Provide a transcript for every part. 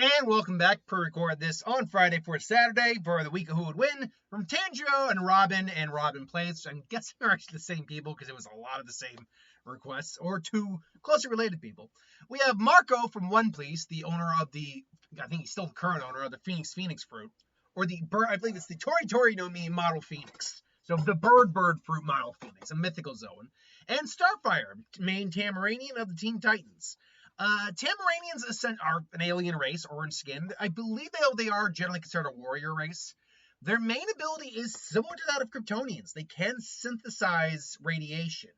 And welcome back. Pre-record this on Friday for Saturday for the week of Who Would Win from Tanjiro and Robin Plays. I'm guessing they're actually the same people because it was a lot of the same requests, or two closely related people. We have Marco from One Piece, the owner of I think he's still the current owner of the Phoenix fruit, or I believe it's the Tori Tori no Mi model Phoenix. So the bird fruit model Phoenix, a mythical zone. And Starfire, main Tamaranian of the Teen Titans. Tamaranians are an alien race, orange skinned. I believe they are generally considered a warrior race. Their main ability is similar to that of Kryptonians. They can synthesize radiation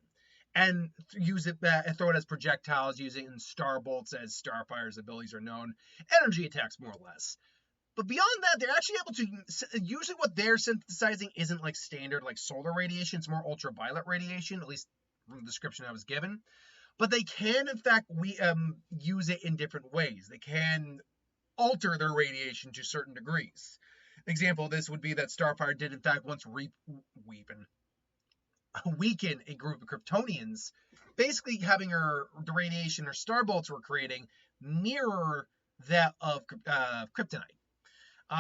and use it and throw it as projectiles, using star bolts as Starfire's abilities are known. Energy attacks, more or less. But beyond that, they're actually able to, usually what they're synthesizing isn't like standard like solar radiation. It's more ultraviolet radiation, at least from the description I was given. But they can, in fact, use it in different ways. They can alter their radiation to certain degrees. An example of this would be that Starfire did, in fact, once weaken a group of Kryptonians, basically having the radiation her star bolts were creating mirror that of kryptonite.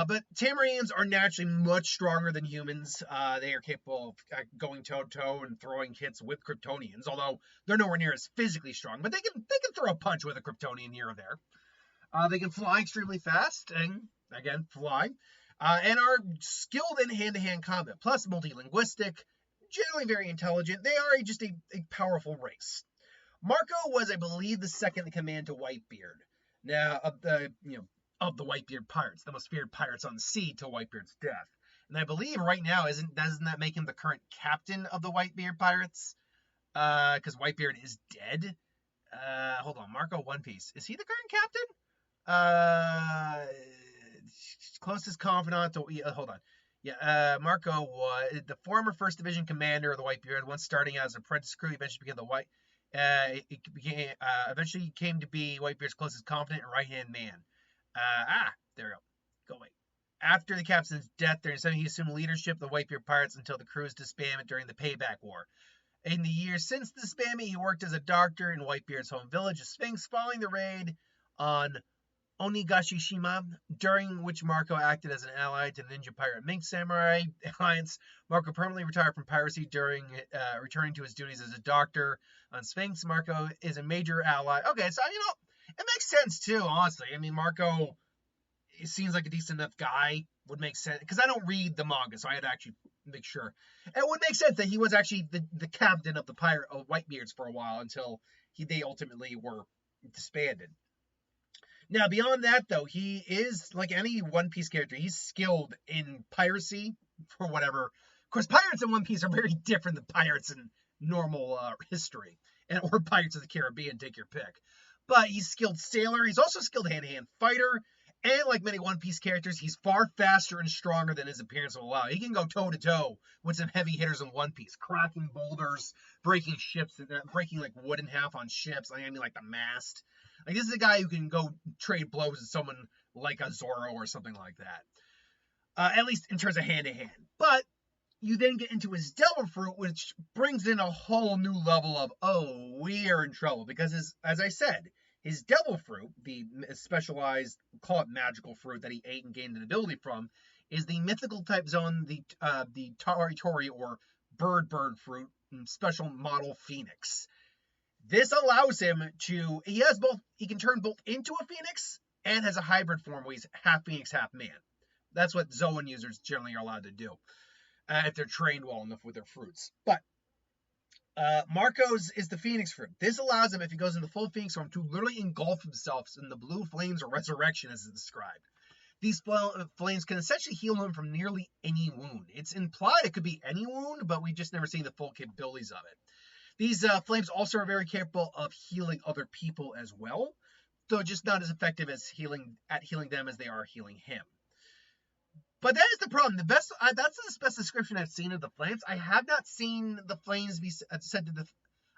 But Tamaranians are naturally much stronger than humans. They are capable of going toe-to-toe and throwing hits with Kryptonians, although they're nowhere near as physically strong. But they can throw a punch with a Kryptonian here or there. They can fly extremely fast, and again, fly, and are skilled in hand-to-hand combat, plus multilinguistic, generally very intelligent. They are just a powerful race. Marco was, I believe, the second in command to Whitebeard. Now, of the Whitebeard pirates, the most feared pirates on the sea till Whitebeard's death. And I believe right now, doesn't that make him the current captain of the Whitebeard pirates? Because Whitebeard is dead. Hold on, Marco One Piece. Is he the current captain? Closest confidant to, hold on. Yeah, Marco was the former 1st Division commander of the Whitebeard, once starting as an apprentice crew, eventually became eventually came to be Whitebeard's closest confidant and right-hand man. There we go. Go away. After the captain's death, he assumed leadership of the Whitebeard pirates until the crew's disbandment during the Payback War. In the years since the disbandment, he worked as a doctor in Whitebeard's home village of Sphinx, following the raid on Onigashishima, during which Marco acted as an ally to the ninja pirate Mink Samurai Alliance. Marco permanently retired from piracy during returning to his duties as a doctor on Sphinx. Marco is a major ally. Okay, so it makes sense too, honestly. I mean, Marco, he seems like a decent enough guy. Would make sense because I don't read the manga, so I had to actually make sure. It would make sense that he was actually the captain of the pirate of Whitebeards for a while until they ultimately were disbanded. Now, beyond that, though, he is like any One Piece character. He's skilled in piracy for whatever. Of course, pirates in One Piece are very different than pirates in normal history, or Pirates of the Caribbean. Take your pick. But he's skilled sailor. He's also skilled hand-to-hand fighter. And like many One Piece characters, he's far faster and stronger than his appearance will allow. He can go toe-to-toe with some heavy hitters in One Piece, cracking boulders, breaking ships, breaking like wood in half on ships. I mean, like the mast. Like, this is a guy who can go trade blows with someone like a Zoro or something like that. At least in terms of hand-to-hand. But you then get into his devil fruit, which brings in a whole new level of, we are in trouble. Because, as I said, his devil fruit, the specialized, call it magical fruit that he ate and gained an ability from, is the mythical type zone, the Tori Tori or bird fruit, special model Phoenix. This allows him to, he can turn both into a Phoenix and has a hybrid form where he's half Phoenix, half man. That's what Zoan users generally are allowed to do. If they're trained well enough with their fruits. But Marco's is the Phoenix fruit. This allows him, if he goes into full Phoenix form, to literally engulf himself in the blue flames or resurrection, as it's described. These flames can essentially heal him from nearly any wound. It's implied it could be any wound, but we've just never seen the full capabilities of it. These flames also are very capable of healing other people as well, though just not as effective as healing them as they are healing him. But that is the problem. That's the best description I've seen of the flames. I have not seen the flames be said to the.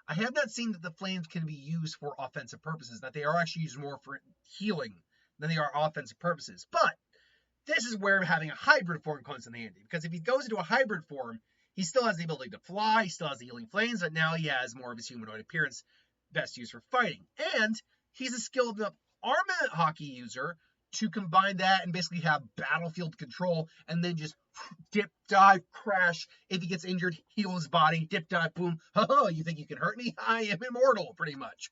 I have not seen that the flames can be used for offensive purposes. That they are actually used more for healing than they are offensive purposes. But this is where having a hybrid form comes in handy, because if he goes into a hybrid form, he still has the ability to fly. He still has the healing flames, but now he has more of his humanoid appearance, best used for fighting. And he's a skilled enough armament hockey user to combine that and basically have battlefield control, and then just dip, dive, crash. If he gets injured, heal his body, dip, dive, boom. Oh, you think you can hurt me? I am immortal, pretty much.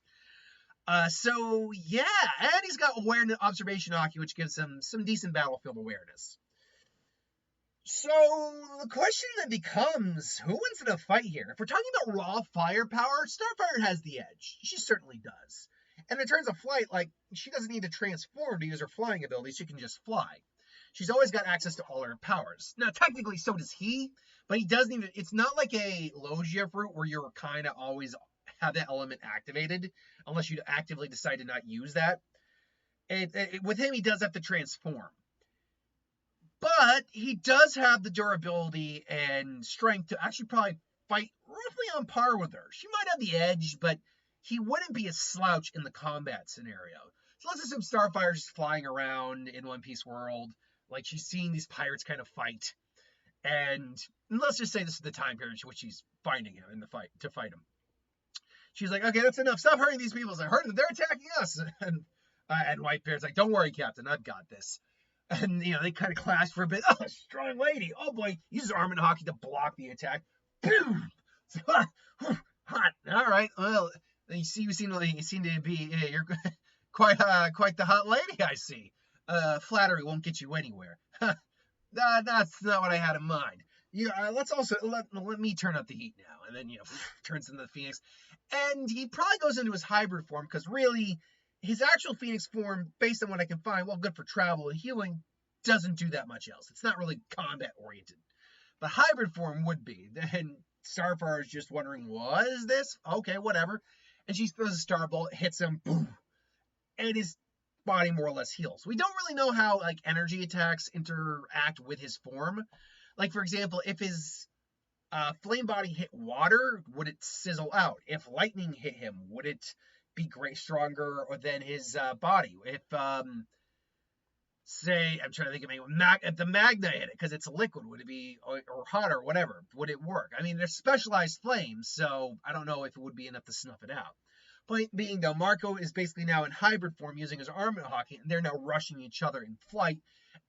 So yeah, and he's got awareness, observation hockey, which gives him some decent battlefield awareness. So the question then becomes, who wins in a fight here? If we're talking about raw firepower, Starfire has the edge. She certainly does. And in terms of flight, like, she doesn't need to transform to use her flying ability. She can just fly. She's always got access to all her powers. Now, technically, so does he, but he doesn't even, it's not like a Logia fruit where you're kind of always have that element activated, unless you actively decide to not use that. With him, he does have to transform. But he does have the durability and strength to actually probably fight roughly on par with her. She might have the edge, but he wouldn't be a slouch in the combat scenario. So let's assume Starfire's just flying around in One Piece world, like she's seeing these pirates kind of fight. And let's just say this is the time period in which she's finding him in the fight to fight him. She's like, okay, that's enough. Stop hurting these people. I heard that they're attacking us. And Whitebeard's like, don't worry, Captain, I've got this. And, they kind of clash for a bit. Oh, strong lady. Oh, boy. Uses arm hockey to block the attack. Boom. Hot. All right. Well, you seem to be, you're quite the hot lady, I see. Flattery won't get you anywhere. That's not what I had in mind. Let's also, let me turn up the heat now. And then, turns into the Phoenix. And he probably goes into his hybrid form, because really, his actual Phoenix form, based on what I can find, well, good for travel and healing, doesn't do that much else. It's not really combat-oriented. But hybrid form would be. Then Starfire is just wondering, what is this? Okay, whatever. And she throws a starbolt, hits him, boom. And his body more or less heals. We don't really know how, energy attacks interact with his form. Like, for example, if his flame body hit water, would it sizzle out? If lightning hit him, would it be stronger than his body? If say, I'm trying to think of if the magna hit it because it's a liquid, would it be or hot or whatever? Would it work? I mean, they're specialized flames, so I don't know if it would be enough to snuff it out. Point being, though, Marco is basically now in hybrid form using his armament hockey, and they're now rushing each other in flight.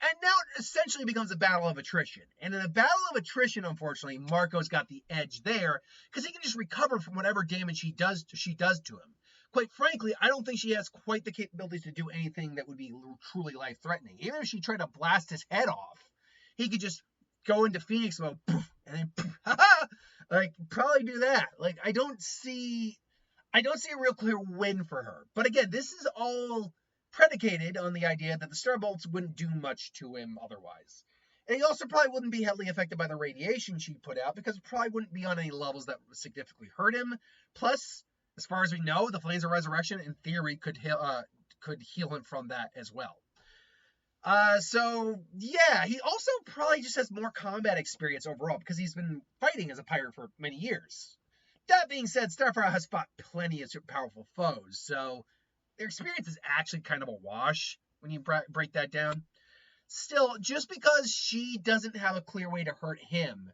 And now it essentially becomes a battle of attrition. And in a battle of attrition, unfortunately, Marco's got the edge there because he can just recover from whatever damage she does to him. Quite frankly, I don't think she has quite the capabilities to do anything that would be truly life-threatening. Even if she tried to blast his head off, he could just go into Phoenix mode, poof, and then poof, probably do that. I don't see a real clear win for her. But again, this is all predicated on the idea that the starbolts wouldn't do much to him otherwise. And he also probably wouldn't be heavily affected by the radiation she put out because it probably wouldn't be on any levels that would significantly hurt him. Plus, as far as we know, the Flames of Resurrection, in theory, could heal him from that as well. So, yeah, he also probably just has more combat experience overall because he's been fighting as a pirate for many years. That being said, Starfire has fought plenty of powerful foes, so their experience is actually kind of a wash when you break that down. Still, just because she doesn't have a clear way to hurt him,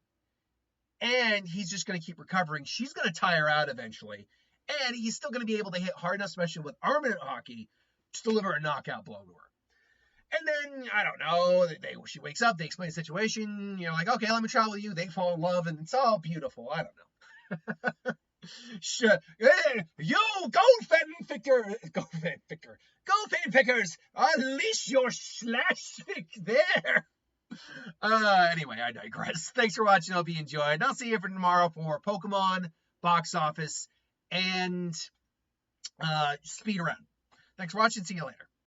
and he's just going to keep recovering, she's going to tire out eventually. And he's still going to be able to hit hard enough, especially with armament hockey, to deliver a knockout blow to her. And then, I don't know, she wakes up, they explain the situation, okay, let me travel with you, they fall in love, and it's all beautiful. I don't know. Hey, you, go fan pickers, unleash your slash pick there. Anyway, I digress. Thanks for watching. I hope you enjoyed. I'll see you for tomorrow for Pokemon, box office, and speed around. Thanks for watching. See you later.